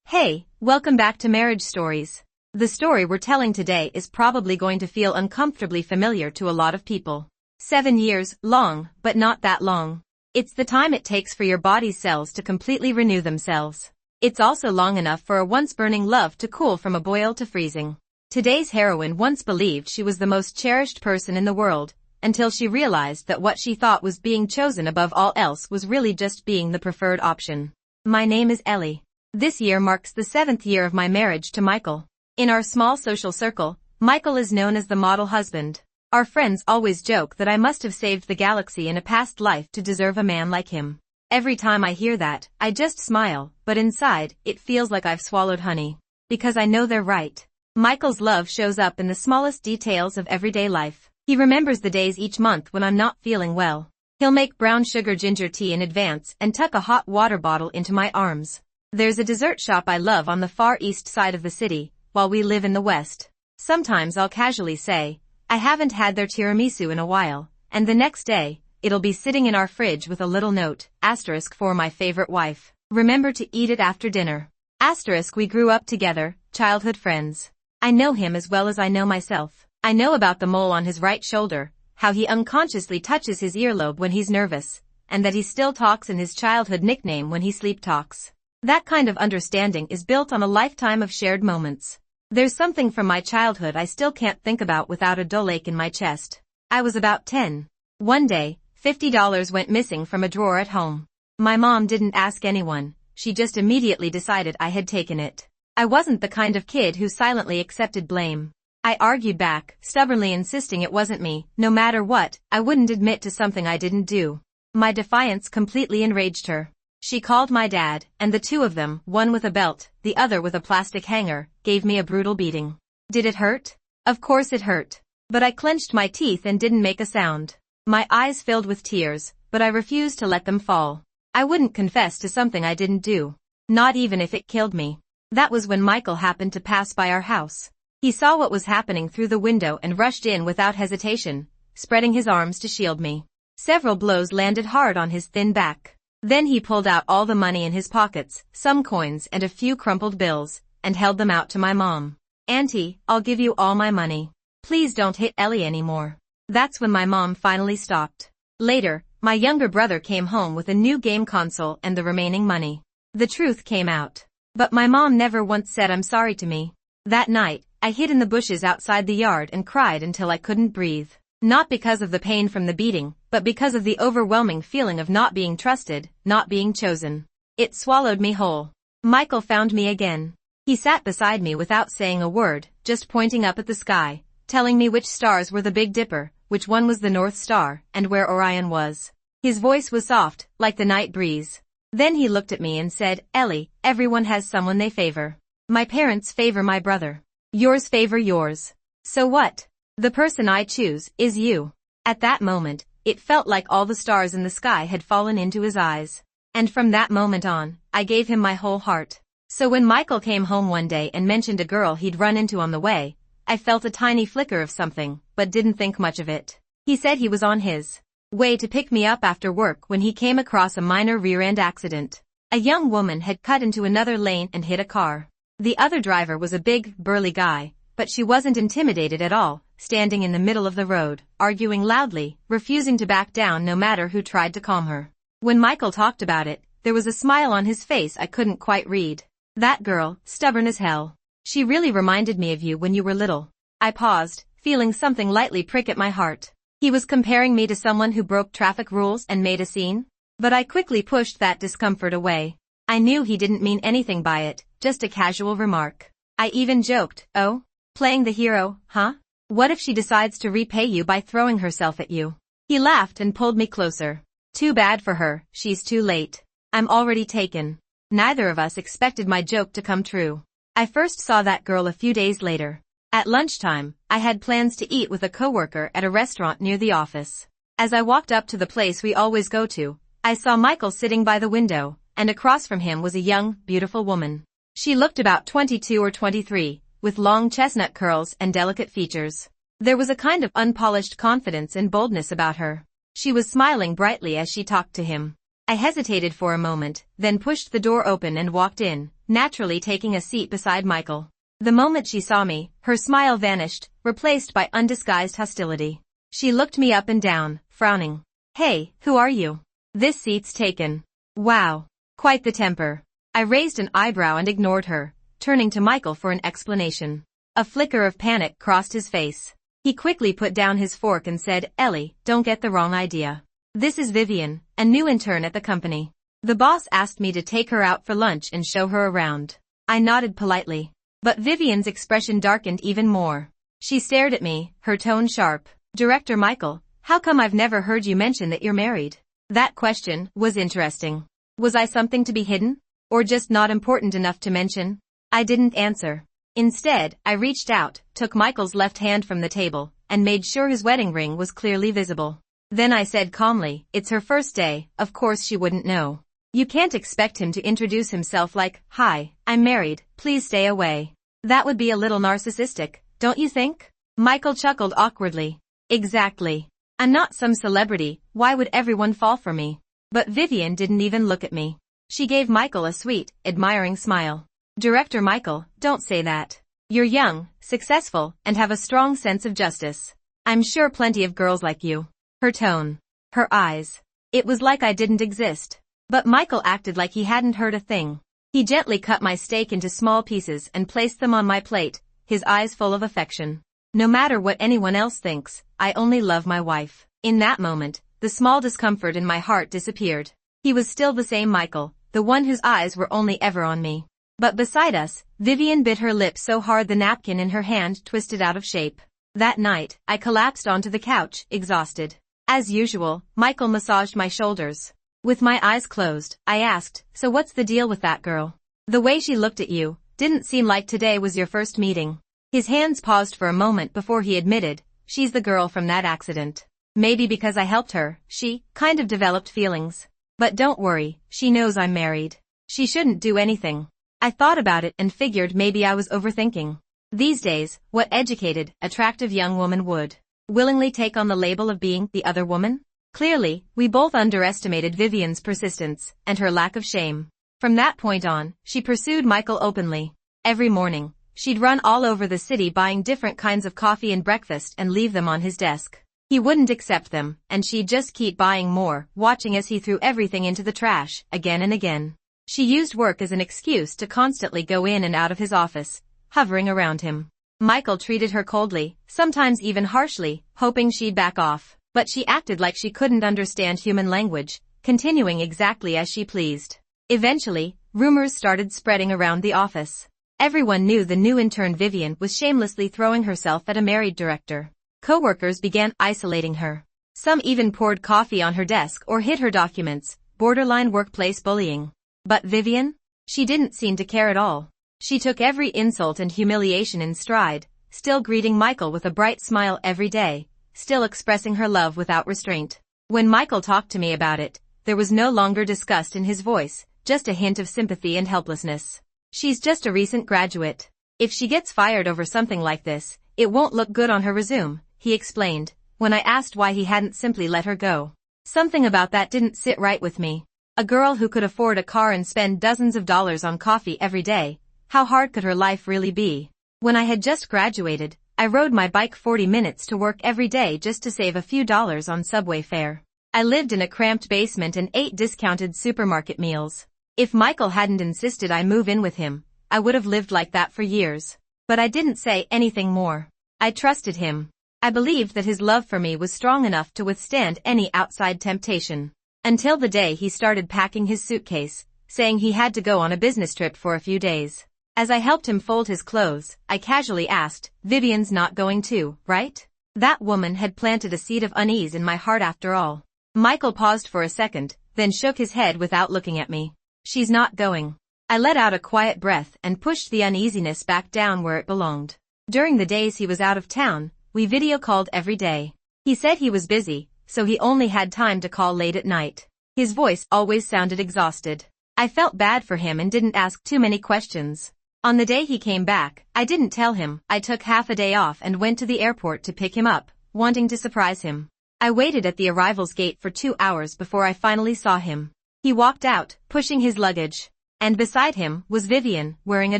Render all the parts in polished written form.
Hey, welcome back to Marriage Stories. The story we're telling today is probably going to feel uncomfortably familiar to a lot of people. 7 years, long, but not that long. It's the time it takes for your body's cells to completely renew themselves. It's also long enough for a once-burning love to cool from a boil to freezing. Today's heroine once believed she was the most cherished person in the world, until she realized that what she thought was being chosen above all else was really just being the preferred option. My name is Ellie. This year marks the 7th year of my marriage to Michael. In our small social circle, Michael is known as the model husband. Our friends always joke that I must have saved the galaxy in a past life to deserve a man like him. Every time I hear that, I just smile, but inside, it feels like I've swallowed honey. Because I know they're right. Michael's love shows up in the smallest details of everyday life. He remembers the days each month when I'm not feeling well. He'll make brown sugar ginger tea in advance and tuck a hot water bottle into my arms. There's a dessert shop I love on the far east side of the city, while we live in the west. Sometimes I'll casually say, I haven't had their tiramisu in a while, and the next day, it'll be sitting in our fridge with a little note, * for my favorite wife. Remember to eat it after dinner. * we grew up together, childhood friends. I know him as well as I know myself. I know about the mole on his right shoulder, how he unconsciously touches his earlobe when he's nervous, and that he still talks in his childhood nickname when he sleep talks. That kind of understanding is built on a lifetime of shared moments. There's something from my childhood I still can't think about without a dull ache in my chest. I was about 10. One day, $50 went missing from a drawer at home. My mom didn't ask anyone, she just immediately decided I had taken it. I wasn't the kind of kid who silently accepted blame. I argued back, stubbornly insisting it wasn't me. No matter what, I wouldn't admit to something I didn't do. My defiance completely enraged her. She called my dad, and the two of them, one with a belt, the other with a plastic hanger, gave me a brutal beating. Did it hurt? Of course it hurt. But I clenched my teeth and didn't make a sound. My eyes filled with tears, but I refused to let them fall. I wouldn't confess to something I didn't do. Not even if it killed me. That was when Michael happened to pass by our house. He saw what was happening through the window and rushed in without hesitation, spreading his arms to shield me. Several blows landed hard on his thin back. Then he pulled out all the money in his pockets, some coins and a few crumpled bills, and held them out to my mom. Auntie, I'll give you all my money. Please don't hit Ellie anymore. That's when my mom finally stopped. Later, my younger brother came home with a new game console and the remaining money. The truth came out. But my mom never once said I'm sorry to me. That night, I hid in the bushes outside the yard and cried until I couldn't breathe. Not because of the pain from the beating, but because of the overwhelming feeling of not being trusted, not being chosen. It swallowed me whole. Michael found me again. He sat beside me without saying a word, just pointing up at the sky, telling me which stars were the Big Dipper, which one was the North Star, and where Orion was. His voice was soft, like the night breeze. Then he looked at me and said, Ellie, everyone has someone they favor. My parents favor my brother. Yours favor yours. So what? The person I choose is you. At that moment, it felt like all the stars in the sky had fallen into his eyes. And from that moment on, I gave him my whole heart. So when Michael came home one day and mentioned a girl he'd run into on the way, I felt a tiny flicker of something, but didn't think much of it. He said he was on his way to pick me up after work when he came across a minor rear-end accident. A young woman had cut into another lane and hit a car. The other driver was a big, burly guy, but she wasn't intimidated at all, standing in the middle of the road, arguing loudly, refusing to back down no matter who tried to calm her. When Michael talked about it, there was a smile on his face I couldn't quite read. That girl, stubborn as hell. She really reminded me of you when you were little. I paused, feeling something lightly prick at my heart. He was comparing me to someone who broke traffic rules and made a scene? But I quickly pushed that discomfort away. I knew he didn't mean anything by it, just a casual remark. I even joked, oh? Playing the hero, huh? What if she decides to repay you by throwing herself at you? He laughed and pulled me closer. Too bad for her, she's too late. I'm already taken. Neither of us expected my joke to come true. I first saw that girl a few days later. At lunchtime, I had plans to eat with a coworker at a restaurant near the office. As I walked up to the place we always go to, I saw Michael sitting by the window, and across from him was a young, beautiful woman. She looked about 22 or 23. With long chestnut curls and delicate features. There was a kind of unpolished confidence and boldness about her. She was smiling brightly as she talked to him. I hesitated for a moment, then pushed the door open and walked in, naturally taking a seat beside Michael. The moment she saw me, her smile vanished, replaced by undisguised hostility. She looked me up and down, frowning. "Hey, who are you? This seat's taken." Wow. Quite the temper. I raised an eyebrow and ignored her, turning to Michael for an explanation. A flicker of panic crossed his face. He quickly put down his fork and said, "Ellie, don't get the wrong idea. This is Vivian, a new intern at the company. The boss asked me to take her out for lunch and show her around." I nodded politely. But Vivian's expression darkened even more. She stared at me, her tone sharp. "Director Michael, how come I've never heard you mention that you're married?" That question was interesting. Was I something to be hidden? Or just not important enough to mention? I didn't answer. Instead, I reached out, took Michael's left hand from the table, and made sure his wedding ring was clearly visible. Then I said calmly, "It's her first day, of course she wouldn't know. You can't expect him to introduce himself like, 'Hi, I'm married, please stay away.' That would be a little narcissistic, don't you think?" Michael chuckled awkwardly. "Exactly. I'm not some celebrity, why would everyone fall for me?" But Vivian didn't even look at me. She gave Michael a sweet, admiring smile. "Director Michael, don't say that. You're young, successful, and have a strong sense of justice. I'm sure plenty of girls like you." Her tone. Her eyes. It was like I didn't exist. But Michael acted like he hadn't heard a thing. He gently cut my steak into small pieces and placed them on my plate, his eyes full of affection. "No matter what anyone else thinks, I only love my wife." In that moment, the small discomfort in my heart disappeared. He was still the same Michael, the one whose eyes were only ever on me. But beside us, Vivian bit her lip so hard the napkin in her hand twisted out of shape. That night, I collapsed onto the couch, exhausted. As usual, Michael massaged my shoulders. With my eyes closed, I asked, "So what's the deal with that girl? The way she looked at you, didn't seem like today was your first meeting." His hands paused for a moment before he admitted, "She's the girl from that accident. Maybe because I helped her, she kind of developed feelings. But don't worry, she knows I'm married. She shouldn't do anything." I thought about it and figured maybe I was overthinking. These days, what educated, attractive young woman would willingly take on the label of being the other woman? Clearly, we both underestimated Vivian's persistence and her lack of shame. From that point on, she pursued Michael openly. Every morning, she'd run all over the city buying different kinds of coffee and breakfast and leave them on his desk. He wouldn't accept them, and she'd just keep buying more, watching as he threw everything into the trash, again and again. She used work as an excuse to constantly go in and out of his office, hovering around him. Michael treated her coldly, sometimes even harshly, hoping she'd back off. But she acted like she couldn't understand human language, continuing exactly as she pleased. Eventually, rumors started spreading around the office. Everyone knew the new intern Vivian was shamelessly throwing herself at a married director. Coworkers began isolating her. Some even poured coffee on her desk or hid her documents, borderline workplace bullying. But Vivian? She didn't seem to care at all. She took every insult and humiliation in stride, still greeting Michael with a bright smile every day, still expressing her love without restraint. When Michael talked to me about it, there was no longer disgust in his voice, just a hint of sympathy and helplessness. "She's just a recent graduate. If she gets fired over something like this, it won't look good on her resume," he explained, when I asked why he hadn't simply let her go. Something about that didn't sit right with me. A girl who could afford a car and spend dozens of dollars on coffee every day, how hard could her life really be? When I had just graduated, I rode my bike 40 minutes to work every day just to save a few dollars on subway fare. I lived in a cramped basement and ate discounted supermarket meals. If Michael hadn't insisted I move in with him, I would have lived like that for years. But I didn't say anything more. I trusted him. I believed that his love for me was strong enough to withstand any outside temptation. Until the day he started packing his suitcase, saying he had to go on a business trip for a few days. As I helped him fold his clothes, I casually asked, "Vivian's not going too, right?" That woman had planted a seed of unease in my heart after all. Michael paused for a second, then shook his head without looking at me. "She's not going." I let out a quiet breath and pushed the uneasiness back down where it belonged. During the days he was out of town, we video called every day. He said he was busy, so he only had time to call late at night. His voice always sounded exhausted. I felt bad for him and didn't ask too many questions. On the day he came back, I didn't tell him. I took half a day off and went to the airport to pick him up, wanting to surprise him. I waited at the arrivals gate for 2 hours before I finally saw him. He walked out, pushing his luggage. And beside him was Vivian, wearing a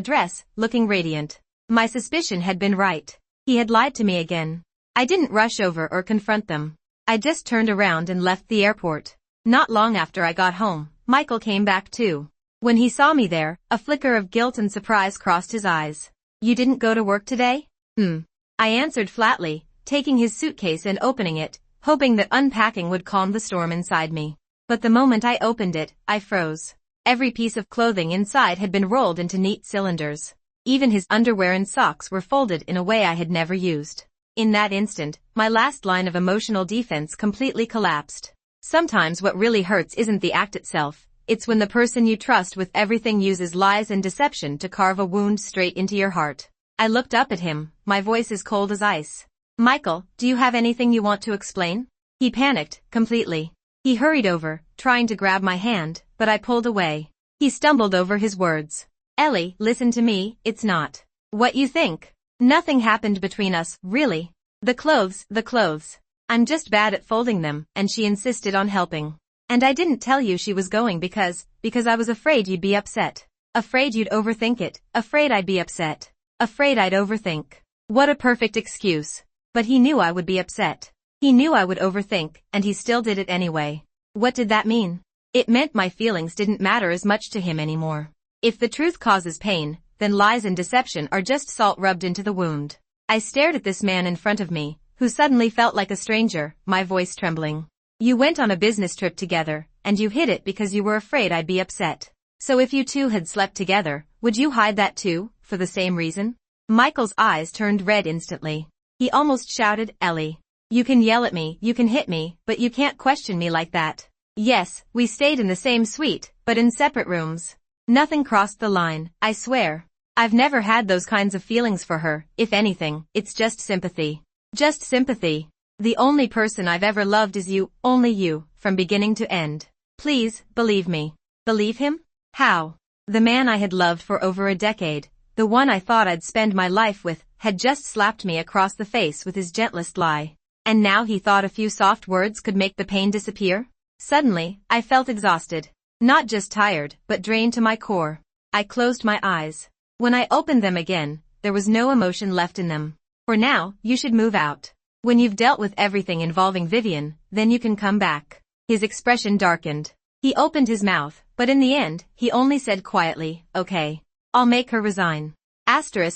dress, looking radiant. My suspicion had been right. He had lied to me again. I didn't rush over or confront them. I just turned around and left the airport. Not long after I got home, Michael came back too. When he saw me there, a flicker of guilt and surprise crossed his eyes. "You didn't go to work today?" I answered flatly, taking his suitcase and opening it, hoping that unpacking would calm the storm inside me. But the moment I opened it, I froze. Every piece of clothing inside had been rolled into neat cylinders. Even his underwear and socks were folded in a way I had never used. In that instant, my last line of emotional defense completely collapsed. Sometimes what really hurts isn't the act itself, it's when the person you trust with everything uses lies and deception to carve a wound straight into your heart. I looked up at him, my voice as cold as ice. "Michael, do you have anything you want to explain?" He panicked, completely. He hurried over, trying to grab my hand, but I pulled away. He stumbled over his words. "Ellie, listen to me, it's not what you think. Nothing happened between us, really. The clothes. I'm just bad at folding them," and she insisted on helping. "And I didn't tell you she was going because I was afraid you'd be upset. Afraid you'd overthink it, afraid I'd be upset. Afraid I'd overthink." What a perfect excuse. But he knew I would be upset. He knew I would overthink, and he still did it anyway. What did that mean? It meant my feelings didn't matter as much to him anymore. If the truth causes pain, then lies and deception are just salt rubbed into the wound. I stared at this man in front of me, who suddenly felt like a stranger, my voice trembling. "You went on a business trip together, and you hid it because you were afraid I'd be upset. So if you two had slept together, would you hide that too, for the same reason?" Michael's eyes turned red instantly. He almost shouted, "Ellie, you can yell at me, you can hit me, but you can't question me like that. Yes, we stayed in the same suite, but in separate rooms. Nothing crossed the line, I swear. I've never had those kinds of feelings for her. If anything, it's just sympathy. Just sympathy. The only person I've ever loved is you, only you, from beginning to end. Please, believe me." Believe him? How? The man I had loved for over a decade, the one I thought I'd spend my life with, had just slapped me across the face with his gentlest lie. And now he thought a few soft words could make the pain disappear? Suddenly, I felt exhausted. Not just tired, but drained to my core. I closed my eyes. When I opened them again, there was no emotion left in them. "For now, you should move out. When you've dealt with everything involving Vivian, then you can come back." His expression darkened. He opened his mouth, but in the end, he only said quietly, "Okay. I'll make her resign."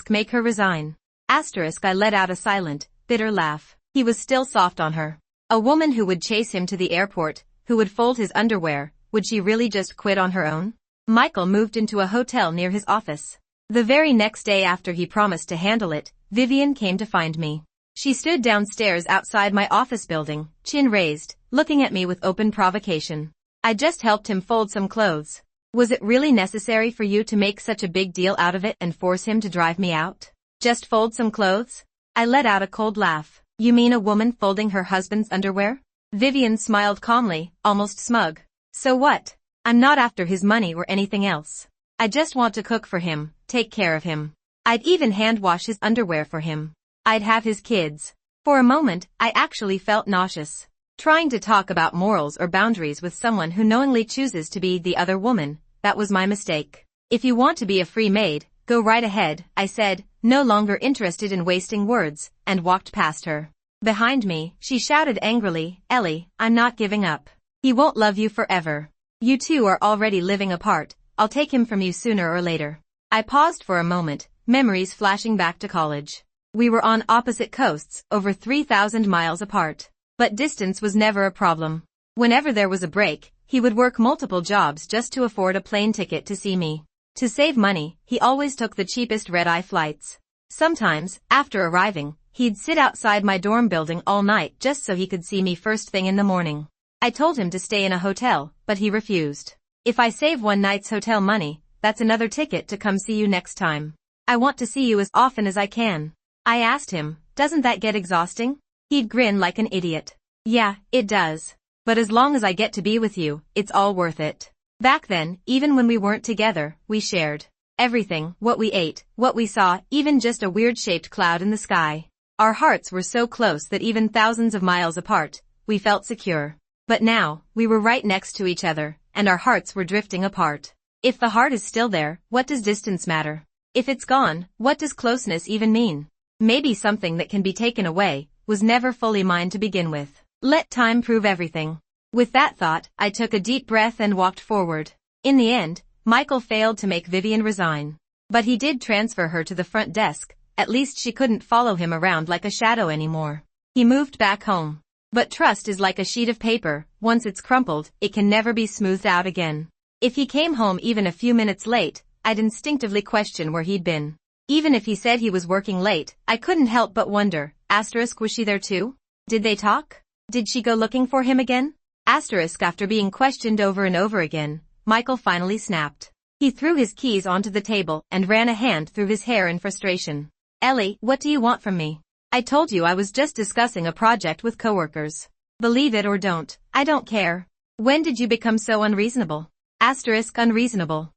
Make her resign. I let out a silent, bitter laugh. He was still soft on her. A woman who would chase him to the airport, who would fold his underwear, would she really just quit on her own? Michael moved into a hotel near his office. The very next day after he promised to handle it, Vivian came to find me. She stood downstairs outside my office building, chin raised, looking at me with open provocation. "I just helped him fold some clothes. Was it really necessary for you to make such a big deal out of it and force him to drive me out? Just fold some clothes?" I let out a cold laugh. "You mean a woman folding her husband's underwear?" Vivian smiled calmly, almost smug. "So what? I'm not after his money or anything else. I just want to cook for him, take care of him. I'd even hand wash his underwear for him. I'd have his kids." For a moment, I actually felt nauseous. Trying to talk about morals or boundaries with someone who knowingly chooses to be the other woman, that was my mistake. "If you want to be a free maid, go right ahead," I said, no longer interested in wasting words, and walked past her. Behind me, she shouted angrily, "Ellie, I'm not giving up. He won't love you forever. You two are already living apart. I'll take him from you sooner or later." I paused for a moment, memories flashing back to college. We were on opposite coasts, over 3,000 miles apart. But distance was never a problem. Whenever there was a break, he would work multiple jobs just to afford a plane ticket to see me. To save money, he always took the cheapest red-eye flights. Sometimes, after arriving, he'd sit outside my dorm building all night just so he could see me first thing in the morning. I told him to stay in a hotel, but he refused. "If I save one night's hotel money, that's another ticket to come see you next time. I want to see you as often as I can." I asked him, "Doesn't that get exhausting?" He'd grin like an idiot. "Yeah, it does. But as long as I get to be with you, it's all worth it." Back then, even when we weren't together, we shared everything, what we ate, what we saw, even just a weird-shaped cloud in the sky. Our hearts were so close that even thousands of miles apart, we felt secure. But now, we were right next to each other, and our hearts were drifting apart. If the heart is still there, what does distance matter? If it's gone, what does closeness even mean? Maybe something that can be taken away was never fully mine to begin with. Let time prove everything. With that thought, I took a deep breath and walked forward. In the end, Michael failed to make Vivian resign. But he did transfer her to the front desk. At least she couldn't follow him around like a shadow anymore. He moved back home. But trust is like a sheet of paper. Once it's crumpled, it can never be smoothed out again. If he came home even a few minutes late, I'd instinctively question where he'd been. Even if he said he was working late, I couldn't help but wonder, was she there too? Did they talk? Did she go looking for him again? After being questioned over and over again, Michael finally snapped. He threw his keys onto the table and ran a hand through his hair in frustration. Ellie, what do you want from me? I told you I was just discussing a project with coworkers. Believe it or don't, I don't care. When did you become so unreasonable? Unreasonable.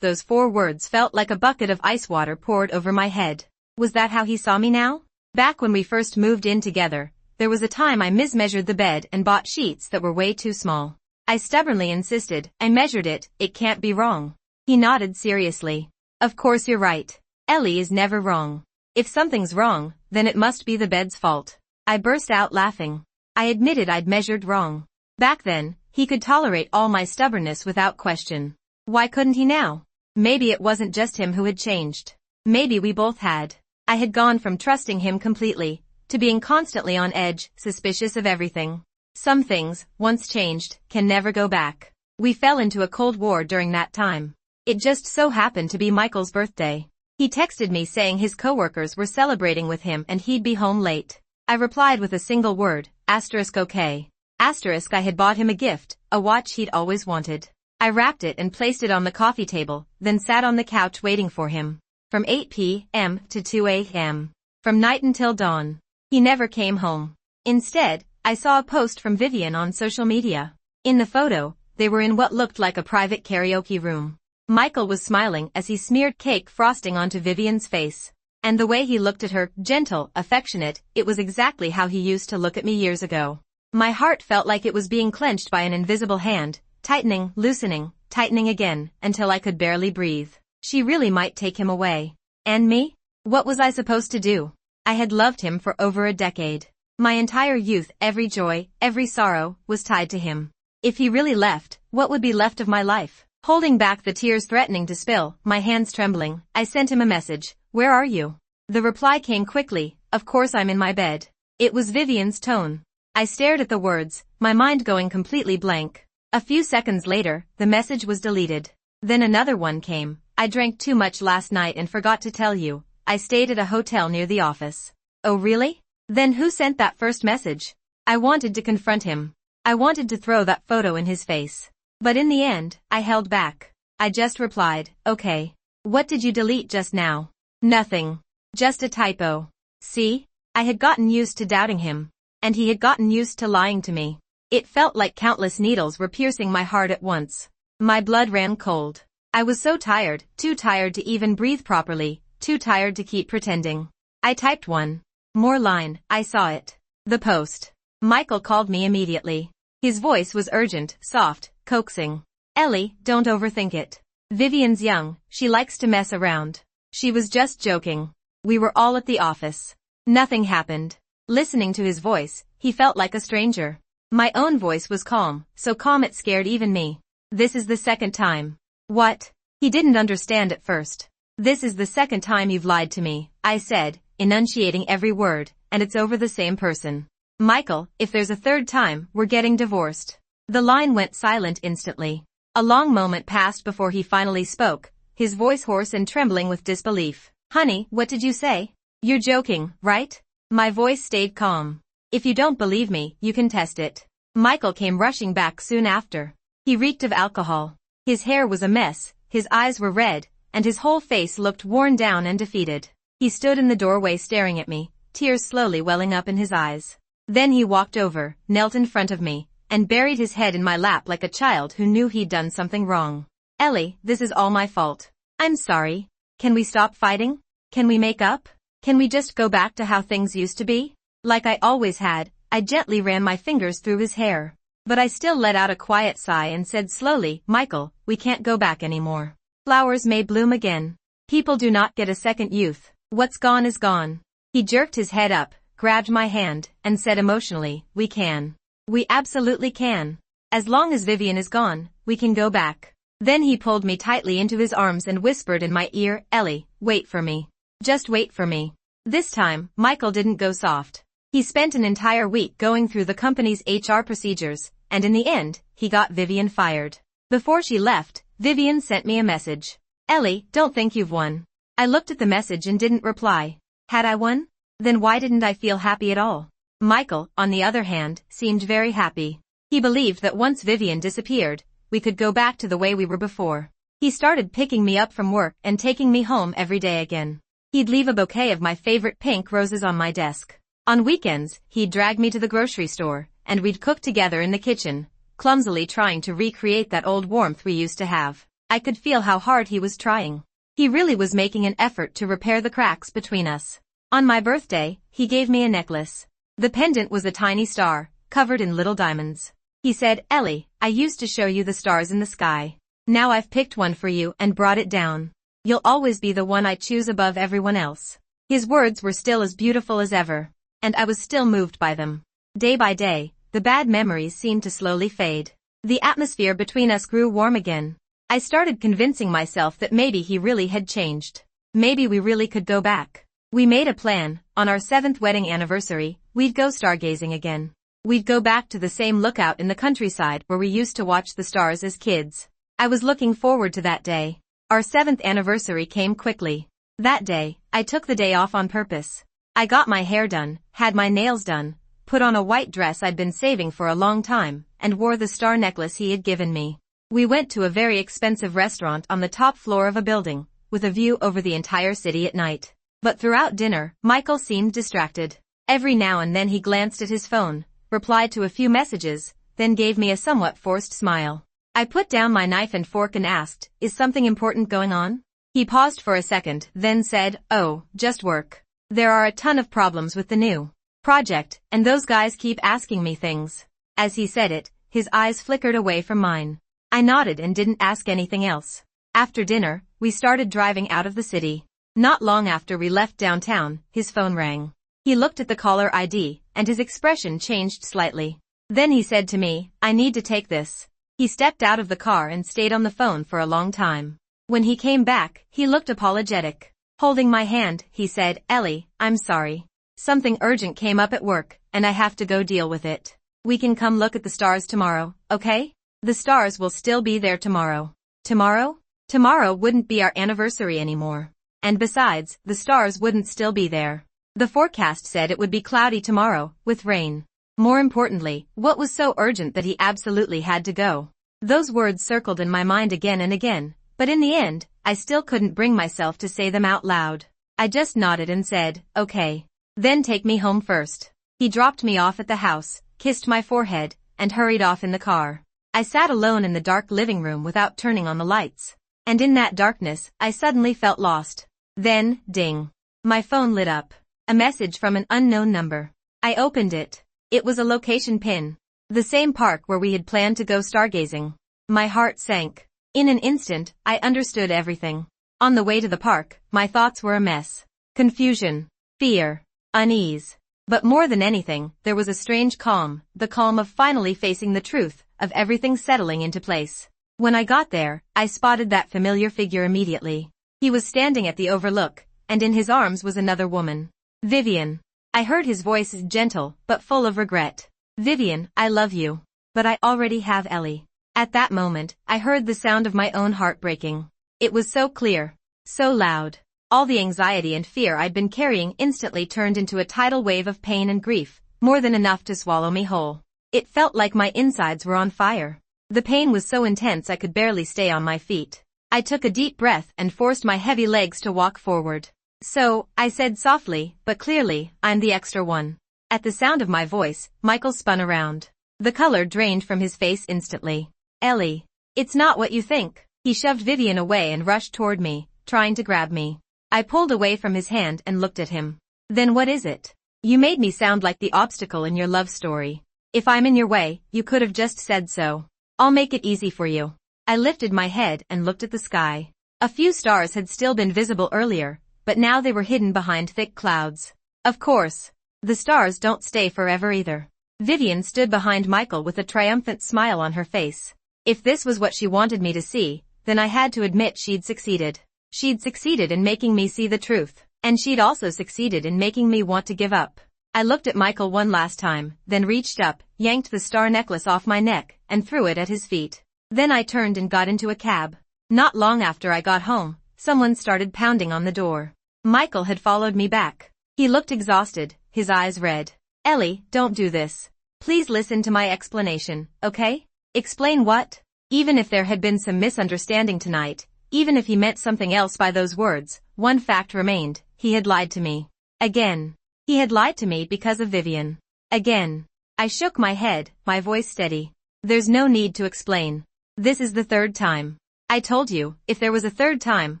Those 4 words felt like a bucket of ice water poured over my head. Was that how he saw me now? Back when we first moved in together, there was a time I mismeasured the bed and bought sheets that were way too small. I stubbornly insisted, I measured it, it can't be wrong. He nodded seriously. Of course you're right. Ellie is never wrong. If something's wrong, then it must be the bed's fault. I burst out laughing. I admitted I'd measured wrong. Back then, he could tolerate all my stubbornness without question. Why couldn't he now? Maybe it wasn't just him who had changed. Maybe we both had. I had gone from trusting him completely, to being constantly on edge, suspicious of everything. Some things, once changed, can never go back. We fell into a cold war during that time. It just so happened to be Michael's birthday. He texted me saying his coworkers were celebrating with him and he'd be home late. I replied with a single word, okay. I had bought him a gift, a watch he'd always wanted. I wrapped it and placed it on the coffee table, then sat on the couch waiting for him. From 8 p.m. to 2 a.m. From night until dawn. He never came home. Instead, I saw a post from Vivian on social media. In the photo, they were in what looked like a private karaoke room. Michael was smiling as he smeared cake frosting onto Vivian's face. And the way he looked at her, gentle, affectionate, it was exactly how he used to look at me years ago. My heart felt like it was being clenched by an invisible hand, tightening, loosening, tightening again, until I could barely breathe. She really might take him away. And me? What was I supposed to do? I had loved him for over a decade. My entire youth, every joy, every sorrow, was tied to him. If he really left, what would be left of my life? Holding back the tears threatening to spill, my hands trembling, I sent him a message. Where are you? The reply came quickly, of course I'm in my bed. It was Vivian's tone. I stared at the words, my mind going completely blank. A few seconds later, the message was deleted. Then another one came. I drank too much last night and forgot to tell you. I stayed at a hotel near the office. Oh really? Then who sent that first message? I wanted to confront him. I wanted to throw that photo in his face. But in the end, I held back. I just replied, okay. What did you delete just now? Nothing. Just a typo. See? I had gotten used to doubting him. And he had gotten used to lying to me. It felt like countless needles were piercing my heart at once. My blood ran cold. I was so tired, too tired to even breathe properly, too tired to keep pretending. I typed one more line. I saw it. The post. Michael called me immediately. His voice was urgent, soft, coaxing. Ellie, don't overthink it. Vivian's young, she likes to mess around. She was just joking. We were all at the office. Nothing happened. Listening to his voice, he felt like a stranger. My own voice was calm, so calm it scared even me. This is the second time. What? He didn't understand at first. This is the second time you've lied to me, I said, enunciating every word, and it's over the same person. Michael, if there's a third time, we're getting divorced. The line went silent instantly. A long moment passed before he finally spoke, his voice hoarse and trembling with disbelief. Honey, what did you say? You're joking, right? My voice stayed calm. If you don't believe me, you can test it. Michael came rushing back soon after. He reeked of alcohol. His hair was a mess, his eyes were red, and his whole face looked worn down and defeated. He stood in the doorway staring at me, tears slowly welling up in his eyes. Then he walked over, knelt in front of me, and buried his head in my lap like a child who knew he'd done something wrong. Ellie, this is all my fault. I'm sorry. Can we stop fighting? Can we make up? Can we just go back to how things used to be? Like I always had, I gently ran my fingers through his hair. But I still let out a quiet sigh and said slowly, Michael, we can't go back anymore. Flowers may bloom again. People do not get a second youth. What's gone is gone. He jerked his head up, grabbed my hand, and said emotionally, we can. We absolutely can. As long as Vivian is gone, we can go back. Then he pulled me tightly into his arms and whispered in my ear, Ellie, wait for me. Just wait for me. This time, Michael didn't go soft. He spent an entire week going through the company's HR procedures, and in the end, he got Vivian fired. Before she left, Vivian sent me a message. Ellie, don't think you've won. I looked at the message and didn't reply. Had I won? Then why didn't I feel happy at all? Michael, on the other hand, seemed very happy. He believed that once Vivian disappeared, we could go back to the way we were before. He started picking me up from work and taking me home every day again. He'd leave a bouquet of my favorite pink roses on my desk. On weekends, he'd drag me to the grocery store, and we'd cook together in the kitchen, clumsily trying to recreate that old warmth we used to have. I could feel how hard he was trying. He really was making an effort to repair the cracks between us. On my birthday, he gave me a necklace. The pendant was a tiny star, covered in little diamonds. He said, Ellie, I used to show you the stars in the sky. Now I've picked one for you and brought it down. You'll always be the one I choose above everyone else. His words were still as beautiful as ever, and I was still moved by them. Day by day, the bad memories seemed to slowly fade. The atmosphere between us grew warm again. I started convincing myself that maybe he really had changed. Maybe we really could go back. We made a plan. On our 7th wedding anniversary, we'd go stargazing again. We'd go back to the same lookout in the countryside where we used to watch the stars as kids. I was looking forward to that day. Our 7th anniversary came quickly. That day, I took the day off on purpose. I got my hair done, had my nails done, put on a white dress I'd been saving for a long time, and wore the star necklace he had given me. We went to a very expensive restaurant on the top floor of a building, with a view over the entire city at night. But throughout dinner, Michael seemed distracted. Every now and then he glanced at his phone, replied to a few messages, then gave me a somewhat forced smile. I put down my knife and fork and asked, is something important going on? He paused for a second, then said, oh, just work. There are a ton of problems with the new project, and those guys keep asking me things. As he said it, his eyes flickered away from mine. I nodded and didn't ask anything else. After dinner, we started driving out of the city. Not long after we left downtown, his phone rang. He looked at the caller ID, and his expression changed slightly. Then he said to me, I need to take this. He stepped out of the car and stayed on the phone for a long time. When he came back, he looked apologetic. Holding my hand, he said, Ellie, I'm sorry. Something urgent came up at work, and I have to go deal with it. We can come look at the stars tomorrow, okay? The stars will still be there tomorrow. Tomorrow? Tomorrow wouldn't be our anniversary anymore. And besides, the stars wouldn't still be there. The forecast said it would be cloudy tomorrow, with rain. More importantly, what was so urgent that he absolutely had to go? Those words circled in my mind again and again, but in the end, I still couldn't bring myself to say them out loud. I just nodded and said, okay. Then take me home first. He dropped me off at the house, kissed my forehead, and hurried off in the car. I sat alone in the dark living room without turning on the lights. And in that darkness, I suddenly felt lost. Then, ding. My phone lit up. A message from an unknown number. I opened it. It was a location pin. The same park where we had planned to go stargazing. My heart sank. In an instant, I understood everything. On the way to the park, my thoughts were a mess. Confusion, fear, unease. But more than anything, there was a strange calm, the calm of finally facing the truth, of everything settling into place. When I got there, I spotted that familiar figure immediately. He was standing at the overlook, and in his arms was another woman. Vivian. I heard his voice gentle, but full of regret. Vivian, I love you. But I already have Ellie. At that moment, I heard the sound of my own heart breaking. It was so clear, so loud. All the anxiety and fear I'd been carrying instantly turned into a tidal wave of pain and grief, more than enough to swallow me whole. It felt like my insides were on fire. The pain was so intense I could barely stay on my feet. I took a deep breath and forced my heavy legs to walk forward. So, I said softly, but clearly, I'm the extra one. At the sound of my voice, Michael spun around. The color drained from his face instantly. Ellie. It's not what you think. He shoved Vivian away and rushed toward me, trying to grab me. I pulled away from his hand and looked at him. Then what is it? You made me sound like the obstacle in your love story. If I'm in your way, you could have just said so. I'll make it easy for you. I lifted my head and looked at the sky. A few stars had still been visible earlier, but now they were hidden behind thick clouds. Of course, the stars don't stay forever either. Vivian stood behind Michael with a triumphant smile on her face. If this was what she wanted me to see, then I had to admit she'd succeeded. She'd succeeded in making me see the truth, and she'd also succeeded in making me want to give up. I looked at Michael one last time, then reached up, yanked the star necklace off my neck, and threw it at his feet. Then I turned and got into a cab. Not long after I got home, someone started pounding on the door. Michael had followed me back. He looked exhausted, his eyes red. Ellie, don't do this. Please listen to my explanation, okay? Explain what? Even if there had been some misunderstanding tonight, even if he meant something else by those words, one fact remained: he had lied to me. Again. He had lied to me because of Vivian. Again. I shook my head, my voice steady. There's no need to explain. This is the third time. I told you, if there was a third time,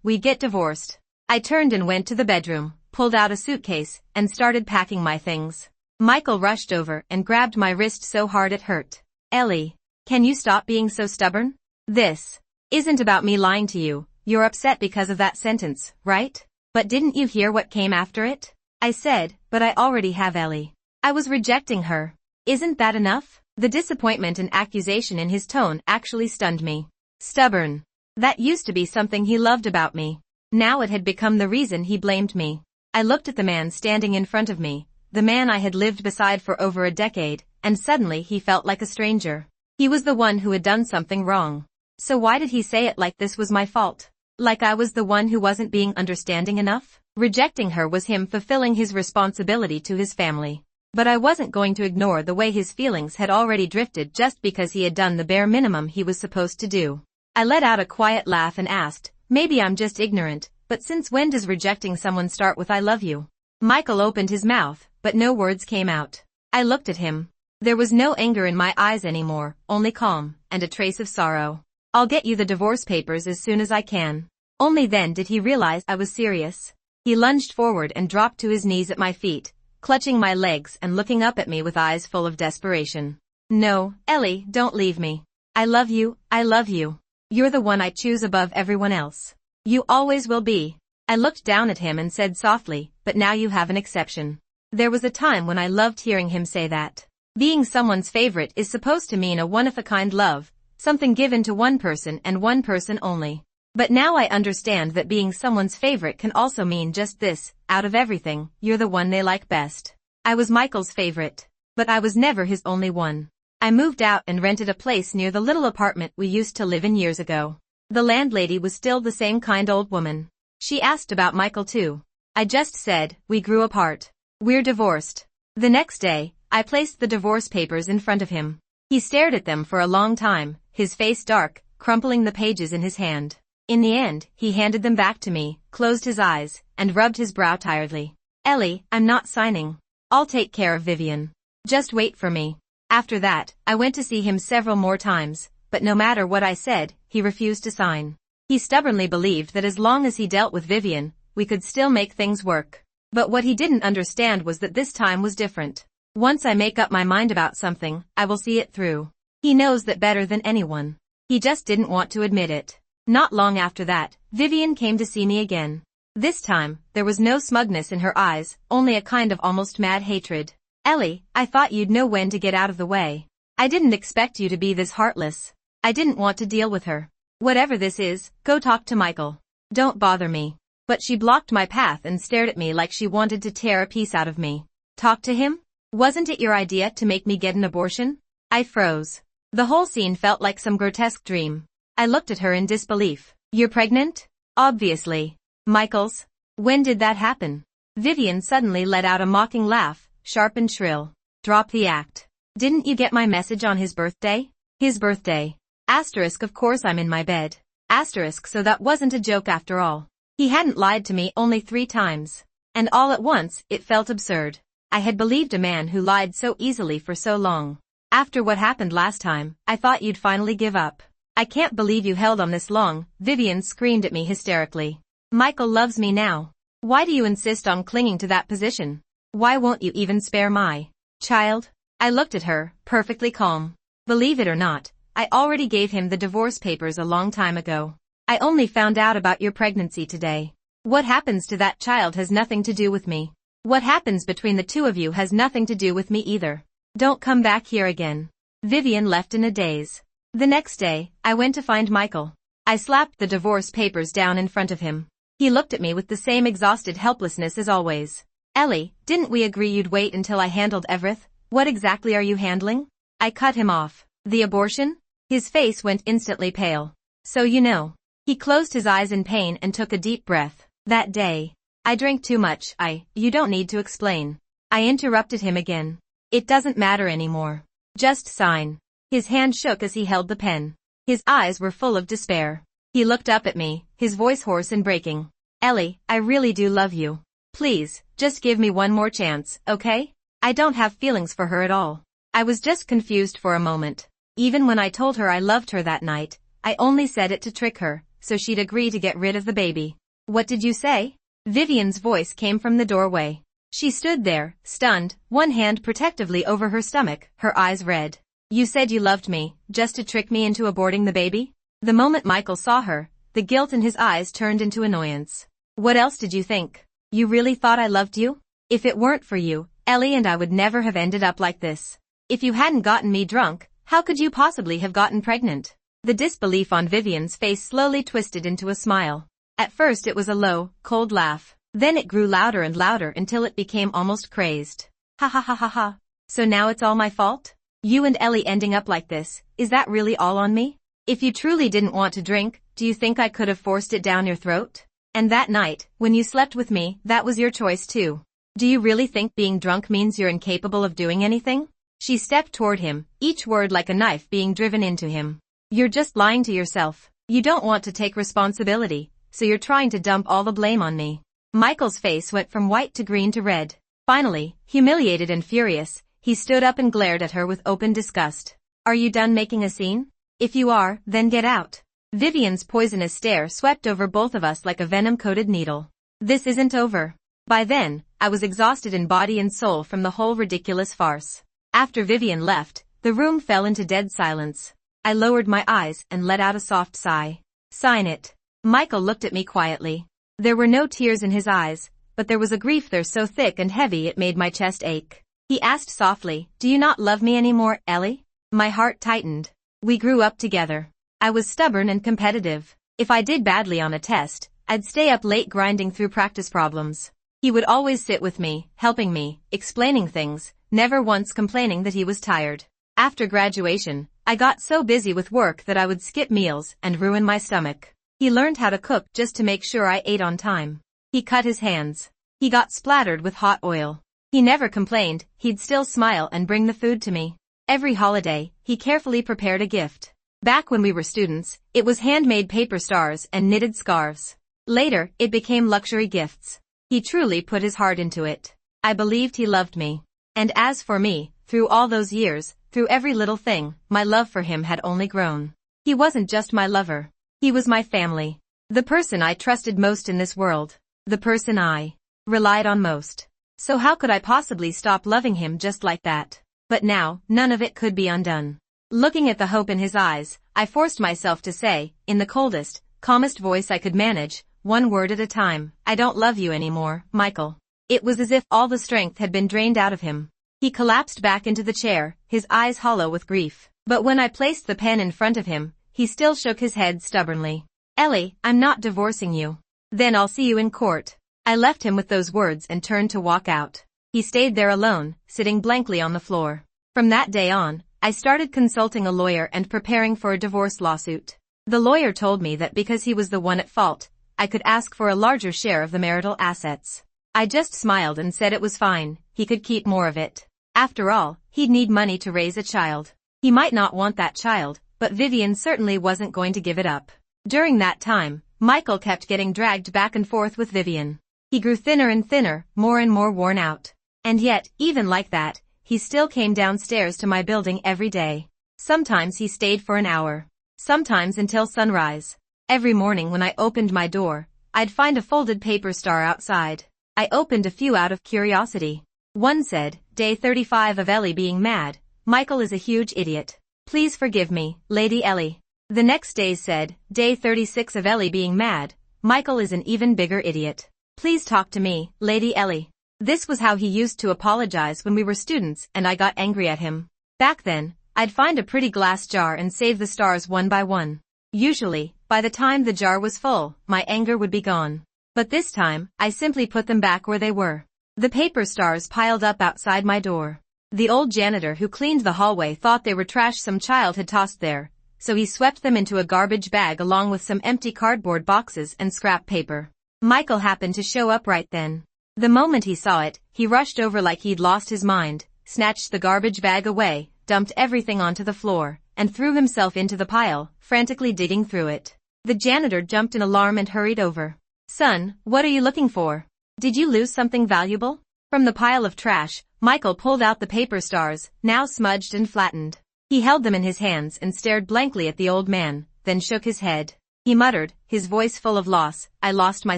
we'd get divorced. I turned and went to the bedroom, pulled out a suitcase, and started packing my things. Michael rushed over and grabbed my wrist so hard it hurt. Ellie, can you stop being so stubborn? This isn't about me lying to you. You're upset because of that sentence, right? But didn't you hear what came after it? I said, but I already have Ellie. I was rejecting her. Isn't that enough? The disappointment and accusation in his tone actually stunned me. Stubborn. That used to be something he loved about me. Now it had become the reason he blamed me. I looked at the man standing in front of me, the man I had lived beside for over a decade, and suddenly he felt like a stranger. He was the one who had done something wrong. So why did he say it like this was my fault? Like I was the one who wasn't being understanding enough? Rejecting her was him fulfilling his responsibility to his family. But I wasn't going to ignore the way his feelings had already drifted just because he had done the bare minimum he was supposed to do. I let out a quiet laugh and asked, maybe I'm just ignorant, but since when does rejecting someone start with I love you? Michael opened his mouth, but no words came out. I looked at him. There was no anger in my eyes anymore, only calm, and a trace of sorrow. I'll get you the divorce papers as soon as I can. Only then did he realize I was serious. He lunged forward and dropped to his knees at my feet, clutching my legs and looking up at me with eyes full of desperation. No, Ellie, don't leave me. I love you, I love you. You're the one I choose above everyone else. You always will be. I looked down at him and said softly, but now you have an exception. There was a time when I loved hearing him say that. Being someone's favorite is supposed to mean a one-of-a-kind love, something given to one person and one person only. But now I understand that being someone's favorite can also mean just this: out of everything, you're the one they like best. I was Michael's favorite, but I was never his only one. I moved out and rented a place near the little apartment we used to live in years ago. The landlady was still the same kind old woman. She asked about Michael too. I just said, we grew apart. We're divorced. The next day, I placed the divorce papers in front of him. He stared at them for a long time, his face dark, crumpling the pages in his hand. In the end, he handed them back to me, closed his eyes, and rubbed his brow tiredly. Ellie, I'm not signing. I'll take care of Vivian. Just wait for me. After that, I went to see him several more times, but no matter what I said, he refused to sign. He stubbornly believed that as long as he dealt with Vivian, we could still make things work. But what he didn't understand was that this time was different. Once I make up my mind about something, I will see it through. He knows that better than anyone. He just didn't want to admit it. Not long after that, Vivian came to see me again. This time, there was no smugness in her eyes, only a kind of almost mad hatred. Ellie, I thought you'd know when to get out of the way. I didn't expect you to be this heartless. I didn't want to deal with her. Whatever this is, go talk to Michael. Don't bother me. But she blocked my path and stared at me like she wanted to tear a piece out of me. Talk to him? Wasn't it your idea to make me get an abortion? I froze. The whole scene felt like some grotesque dream. I looked at her in disbelief. You're pregnant? Obviously. Michael's? When did that happen? Vivian suddenly let out a mocking laugh, sharp and shrill. Drop the act. Didn't you get my message on his birthday? His birthday. Asterisk, of course I'm in my bed. Asterisk, so that wasn't a joke after all. He hadn't lied to me only 3 times. And all at once, it felt absurd. I had believed a man who lied so easily for so long. After what happened last time, I thought you'd finally give up. I can't believe you held on this long, Vivian screamed at me hysterically. Michael loves me now. Why do you insist on clinging to that position? Why won't you even spare my child? I looked at her, perfectly calm. Believe it or not, I already gave him the divorce papers a long time ago. I only found out about your pregnancy today. What happens to that child has nothing to do with me. What happens between the two of you has nothing to do with me either. Don't come back here again. Vivian left in a daze. The next day, I went to find Michael. I slapped the divorce papers down in front of him. He looked at me with the same exhausted helplessness as always. Ellie, didn't we agree you'd wait until I handled everything? What exactly are you handling? I cut him off. The abortion? His face went instantly pale. So you know. He closed his eyes in pain and took a deep breath. That day, I drank too much. You don't need to explain. I interrupted him again. It doesn't matter anymore. Just sign. His hand shook as he held the pen. His eyes were full of despair. He looked up at me, his voice hoarse and breaking. Ellie, I really do love you. Please, just give me one more chance, okay? I don't have feelings for her at all. I was just confused for a moment. Even when I told her I loved her that night, I only said it to trick her, so she'd agree to get rid of the baby. What did you say? Vivian's voice came from the doorway. She stood there, stunned, one hand protectively over her stomach, her eyes red. You said you loved me, just to trick me into aborting the baby? The moment Michael saw her, the guilt in his eyes turned into annoyance. What else did you think? You really thought I loved you? If it weren't for you, Ellie and I would never have ended up like this. If you hadn't gotten me drunk, how could you possibly have gotten pregnant? The disbelief on Vivian's face slowly twisted into a smile. At first it was a low, cold laugh. Then it grew louder and louder until it became almost crazed. Ha ha ha ha ha. So now it's all my fault? You and Ellie ending up like this, is that really all on me? If you truly didn't want to drink, do you think I could have forced it down your throat? And that night, when you slept with me, that was your choice too. Do you really think being drunk means you're incapable of doing anything? She stepped toward him, each word like a knife being driven into him. You're just lying to yourself. You don't want to take responsibility, so you're trying to dump all the blame on me. Michael's face went from white to green to red. Finally, humiliated and furious, he stood up and glared at her with open disgust. Are you done making a scene? If you are, then get out. Vivian's poisonous stare swept over both of us like a venom-coated needle. This isn't over. By then, I was exhausted in body and soul from the whole ridiculous farce. After Vivian left, the room fell into dead silence. I lowered my eyes and let out a soft sigh. Sign it. Michael looked at me quietly. There were no tears in his eyes, but there was a grief there so thick and heavy it made my chest ache. He asked softly, do you not love me anymore, Ellie? My heart tightened. We grew up together. I was stubborn and competitive. If I did badly on a test, I'd stay up late grinding through practice problems. He would always sit with me, helping me, explaining things, never once complaining that he was tired. After graduation, I got so busy with work that I would skip meals and ruin my stomach. He learned how to cook just to make sure I ate on time. He cut his hands. He got splattered with hot oil. He never complained, he'd still smile and bring the food to me. Every holiday, he carefully prepared a gift. Back when we were students, it was handmade paper stars and knitted scarves. Later, it became luxury gifts. He truly put his heart into it. I believed he loved me. And as for me, through all those years, through every little thing, my love for him had only grown. He wasn't just my lover. He was my family. The person I trusted most in this world. The person I relied on most. So how could I possibly stop loving him just like that? But now, none of it could be undone. Looking at the hope in his eyes, I forced myself to say, in the coldest, calmest voice I could manage, one word at a time, I don't love you anymore, Michael. It was as if all the strength had been drained out of him. He collapsed back into the chair, his eyes hollow with grief. But when I placed the pen in front of him, he still shook his head stubbornly. Ellie, I'm not divorcing you. Then I'll see you in court. I left him with those words and turned to walk out. He stayed there alone, sitting blankly on the floor. From that day on, I started consulting a lawyer and preparing for a divorce lawsuit. The lawyer told me that because he was the one at fault, I could ask for a larger share of the marital assets. I just smiled and said it was fine, he could keep more of it. After all, he'd need money to raise a child. He might not want that child, but Vivian certainly wasn't going to give it up. During that time, Michael kept getting dragged back and forth with Vivian. He grew thinner and thinner, more and more worn out. And yet, even like that, he still came downstairs to my building every day. Sometimes he stayed for an hour. Sometimes until sunrise. Every morning when I opened my door, I'd find a folded paper star outside. I opened a few out of curiosity. One said, Day 35 of Ellie being mad. Michael is a huge idiot. Please forgive me, Lady Ellie. The next day said, Day 36 of Ellie being mad. Michael is an even bigger idiot. Please talk to me, Lady Ellie. This was how he used to apologize when we were students and I got angry at him. Back then, I'd find a pretty glass jar and save the stars one by one. Usually, by the time the jar was full, my anger would be gone. But this time, I simply put them back where they were. The paper stars piled up outside my door. The old janitor who cleaned the hallway thought they were trash some child had tossed there, so he swept them into a garbage bag along with some empty cardboard boxes and scrap paper. Michael happened to show up right then. The moment he saw it, he rushed over like he'd lost his mind, snatched the garbage bag away, dumped everything onto the floor, and threw himself into the pile, frantically digging through it. The janitor jumped in alarm and hurried over. Son, what are you looking for? Did you lose something valuable? From the pile of trash, Michael pulled out the paper stars, now smudged and flattened. He held them in his hands and stared blankly at the old man, then shook his head. He muttered, his voice full of loss, I lost my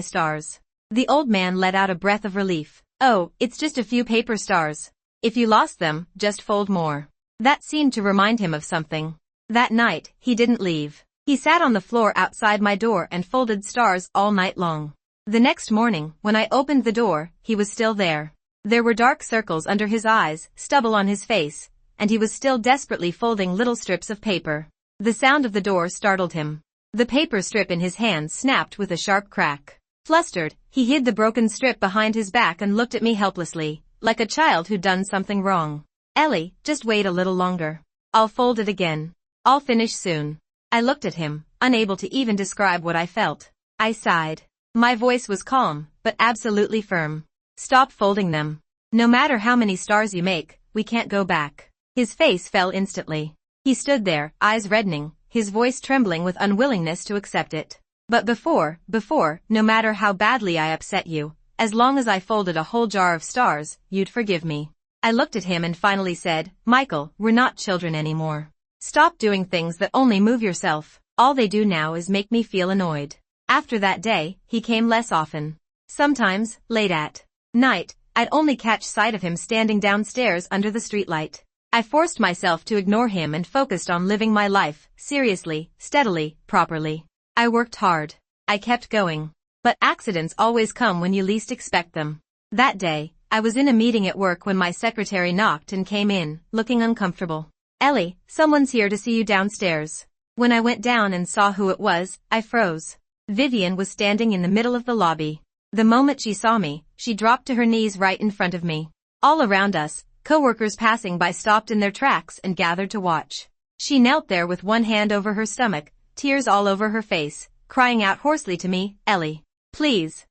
stars. The old man let out a breath of relief. Oh, it's just a few paper stars. If you lost them, just fold more. That seemed to remind him of something. That night, he didn't leave. He sat on the floor outside my door and folded stars all night long. The next morning, when I opened the door, he was still there. There were dark circles under his eyes, stubble on his face, and he was still desperately folding little strips of paper. The sound of the door startled him. The paper strip in his hand snapped with a sharp crack. Flustered, he hid the broken strip behind his back and looked at me helplessly, like a child who'd done something wrong. Ellie, just wait a little longer. I'll fold it again. I'll finish soon. I looked at him, unable to even describe what I felt. I sighed. My voice was calm, but absolutely firm. Stop folding them. No matter how many stars you make, we can't go back. His face fell instantly. He stood there, eyes reddening, his voice trembling with unwillingness to accept it. But before, no matter how badly I upset you, as long as I folded a whole jar of stars, you'd forgive me. I looked at him and finally said, Michael, we're not children anymore. Stop doing things that only move yourself. All they do now is make me feel annoyed. After that day, he came less often. Sometimes, late at night, I'd only catch sight of him standing downstairs under the streetlight. I forced myself to ignore him and focused on living my life, seriously, steadily, properly. I worked hard. I kept going. But accidents always come when you least expect them. That day, I was in a meeting at work when my secretary knocked and came in, looking uncomfortable. Ellie, someone's here to see you downstairs. When I went down and saw who it was, I froze. Vivian was standing in the middle of the lobby. The moment she saw me, she dropped to her knees right in front of me. All around us, coworkers passing by stopped in their tracks and gathered to watch. She knelt there with one hand over her stomach, tears all over her face, crying out hoarsely to me, Ellie, please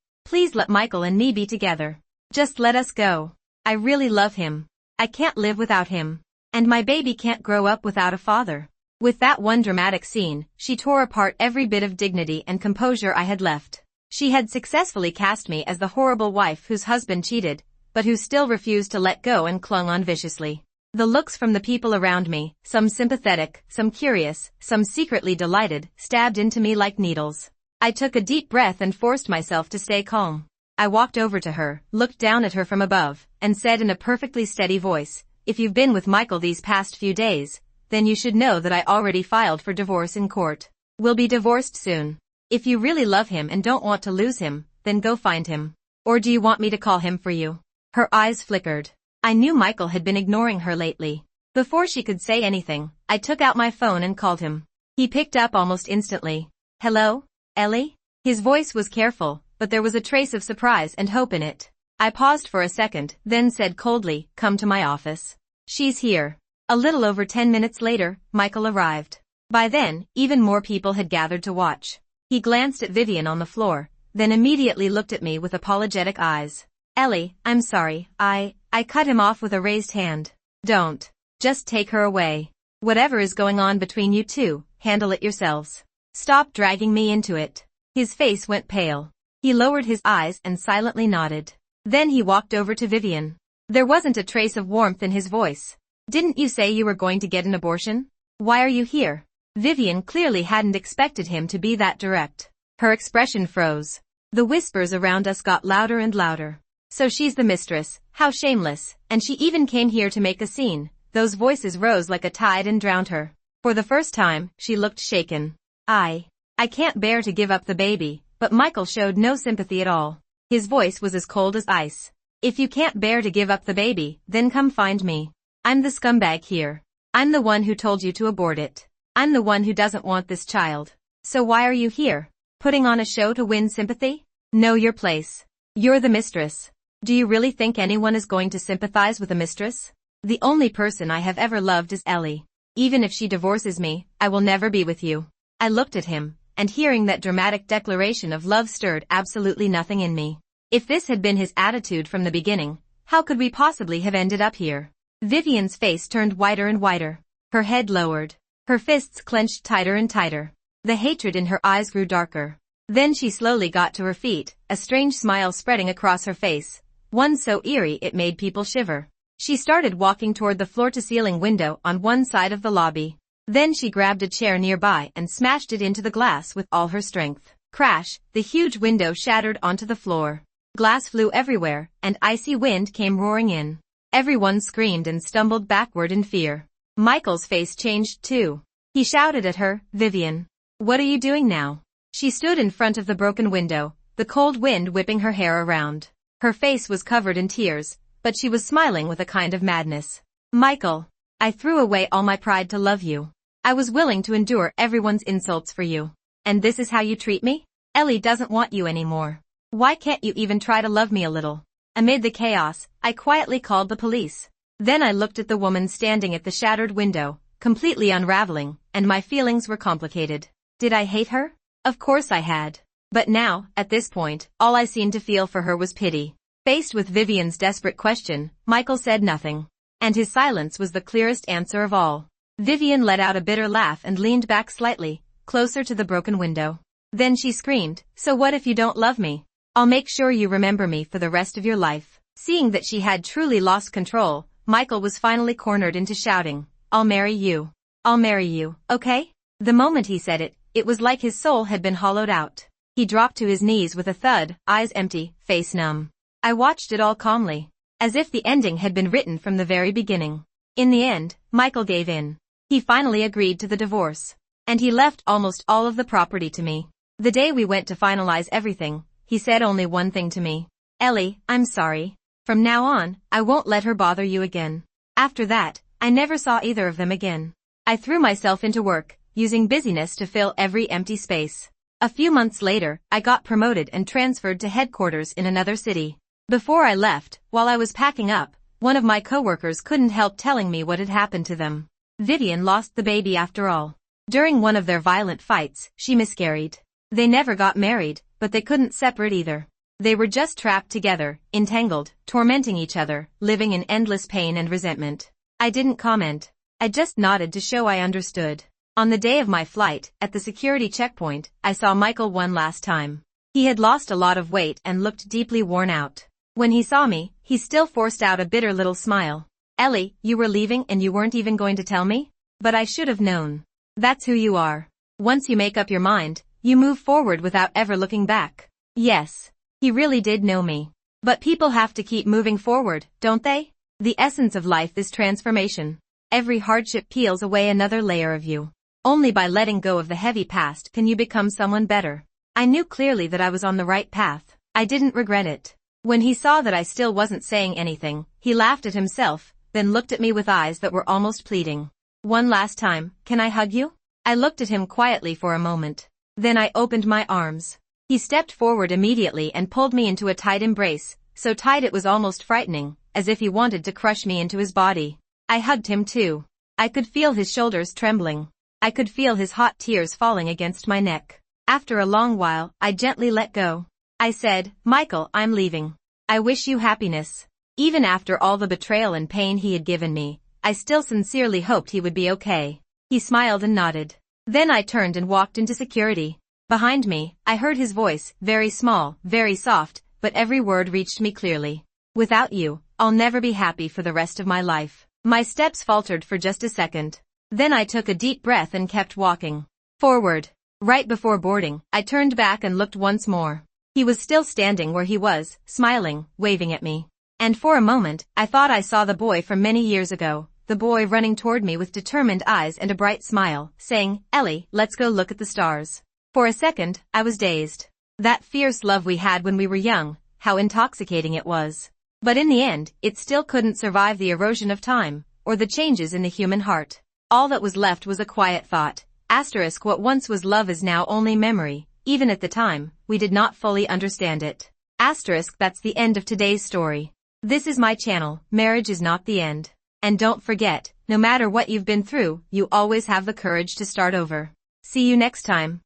let Michael and me be together. Just let us go. I really love him. I can't live without him. And my baby can't grow up without a father. With that one dramatic scene, she tore apart every bit of dignity and composure I had left. She had successfully cast me as the horrible wife whose husband cheated, but who still refused to let go and clung on viciously. The looks from the people around me, some sympathetic, some curious, some secretly delighted, stabbed into me like needles. I took a deep breath and forced myself to stay calm. I walked over to her, looked down at her from above, and said in a perfectly steady voice, if you've been with Michael these past few days, then you should know that I already filed for divorce in court. We'll be divorced soon. If you really love him and don't want to lose him, then go find him. Or do you want me to call him for you? Her eyes flickered. I knew Michael had been ignoring her lately. Before she could say anything, I took out my phone and called him. He picked up almost instantly. Hello, Ellie? His voice was careful, but there was a trace of surprise and hope in it. I paused for a second, then said coldly, come to my office. She's here. A little over 10 minutes later, Michael arrived. By then, even more people had gathered to watch. He glanced at Vivian on the floor, then immediately looked at me with apologetic eyes. Ellie, I'm sorry, I cut him off with a raised hand. Don't. Just take her away. Whatever is going on between you two, handle it yourselves. Stop dragging me into it. His face went pale. He lowered his eyes and silently nodded. Then he walked over to Vivian. There wasn't a trace of warmth in his voice. Didn't you say you were going to get an abortion? Why are you here? Vivian clearly hadn't expected him to be that direct. Her expression froze. The whispers around us got louder and louder. So she's the mistress, how shameless, and she even came here to make a scene. Those voices rose like a tide and drowned her. For the first time, she looked shaken. I can't bear to give up the baby, but Michael showed no sympathy at all. His voice was as cold as ice. If you can't bear to give up the baby, then come find me. I'm the scumbag here. I'm the one who told you to abort it. I'm the one who doesn't want this child. So why are you here? Putting on a show to win sympathy? Know your place. You're the mistress. Do you really think anyone is going to sympathize with a mistress? The only person I have ever loved is Ellie. Even if she divorces me, I will never be with you. I looked at him, and hearing that dramatic declaration of love stirred absolutely nothing in me. If this had been his attitude from the beginning, how could we possibly have ended up here? Vivian's face turned whiter and whiter. Her head lowered. Her fists clenched tighter and tighter. The hatred in her eyes grew darker. Then she slowly got to her feet, a strange smile spreading across her face, one so eerie it made people shiver. She started walking toward the floor-to-ceiling window on one side of the lobby. Then she grabbed a chair nearby and smashed it into the glass with all her strength. Crash! The huge window shattered onto the floor. Glass flew everywhere, and icy wind came roaring in. Everyone screamed and stumbled backward in fear. Michael's face changed too. He shouted at her, "Vivian, what are you doing now?" She stood in front of the broken window, the cold wind whipping her hair around. Her face was covered in tears, but she was smiling with a kind of madness. "Michael, I threw away all my pride to love you. I was willing to endure everyone's insults for you. And this is how you treat me? Ellie doesn't want you anymore. Why can't you even try to love me a little?" Amid the chaos, I quietly called the police. Then I looked at the woman standing at the shattered window, completely unraveling, and my feelings were complicated. Did I hate her? Of course I had. But now, at this point, all I seemed to feel for her was pity. Faced with Vivian's desperate question, Michael said nothing. And his silence was the clearest answer of all. Vivian let out a bitter laugh and leaned back slightly, closer to the broken window. Then she screamed, "So what if you don't love me? I'll make sure you remember me for the rest of your life." Seeing that she had truly lost control, Michael was finally cornered into shouting, "I'll marry you. I'll marry you, okay?" The moment he said it, it was like his soul had been hollowed out. He dropped to his knees with a thud, eyes empty, face numb. I watched it all calmly, as if the ending had been written from the very beginning. In the end, Michael gave in. He finally agreed to the divorce. And he left almost all of the property to me. The day we went to finalize everything, he said only one thing to me. "Ellie, I'm sorry. From now on, I won't let her bother you again." After that, I never saw either of them again. I threw myself into work, using busyness to fill every empty space. A few months later, I got promoted and transferred to headquarters in another city. Before I left, while I was packing up, one of my coworkers couldn't help telling me what had happened to them. Vivian lost the baby after all. During one of their violent fights, she miscarried. They never got married, but they couldn't separate either. They were just trapped together, entangled, tormenting each other, living in endless pain and resentment. I didn't comment. I just nodded to show I understood. On the day of my flight, at the security checkpoint, I saw Michael one last time. He had lost a lot of weight and looked deeply worn out. When he saw me, he still forced out a bitter little smile. "Ellie, you were leaving and you weren't even going to tell me? But I should have known. That's who you are. Once you make up your mind, you move forward without ever looking back." Yes, he really did know me. But people have to keep moving forward, don't they? The essence of life is transformation. Every hardship peels away another layer of you. Only by letting go of the heavy past can you become someone better. I knew clearly that I was on the right path. I didn't regret it. When he saw that I still wasn't saying anything, he laughed at himself, then looked at me with eyes that were almost pleading. "One last time, can I hug you?" I looked at him quietly for a moment. Then I opened my arms. He stepped forward immediately and pulled me into a tight embrace, so tight it was almost frightening, as if he wanted to crush me into his body. I hugged him too. I could feel his shoulders trembling. I could feel his hot tears falling against my neck. After a long while, I gently let go. I said, "Michael, I'm leaving. I wish you happiness." Even after all the betrayal and pain he had given me, I still sincerely hoped he would be okay. He smiled and nodded. Then I turned and walked into security. Behind me, I heard his voice, very small, very soft, but every word reached me clearly. "Without you, I'll never be happy for the rest of my life." My steps faltered for just a second. Then I took a deep breath and kept walking forward. Right before boarding, I turned back and looked once more. He was still standing where he was, smiling, waving at me. And for a moment, I thought I saw the boy from many years ago, the boy running toward me with determined eyes and a bright smile, saying, "Ellie, let's go look at the stars." For a second, I was dazed. That fierce love we had when we were young, how intoxicating it was. But in the end, it still couldn't survive the erosion of time, or the changes in the human heart. All that was left was a quiet thought. Asterisk, what once was love is now only memory. Even at the time, we did not fully understand it. Asterisk, that's the end of today's story. This is my channel, Marriage is Not the End. And don't forget, no matter what you've been through, you always have the courage to start over. See you next time.